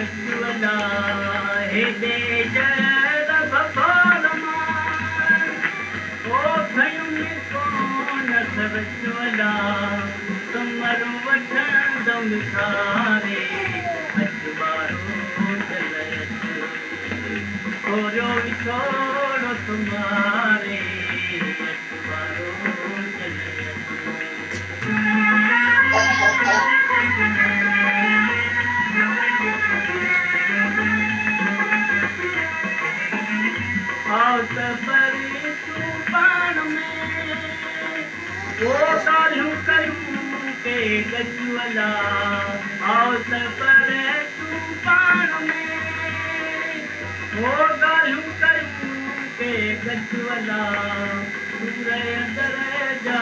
अचवला हेॾे जय भोलमान ओ खयुनि कोन सरचवला कमर वठंदम खारे अचवारो जलयत थोरो विछोड़ो तुम्हारे अचवारो परी तूफान में वो कालू करूं के गजवला आउत परे तूफान में वो कालू करूं के गजवला सूरज अंदर जा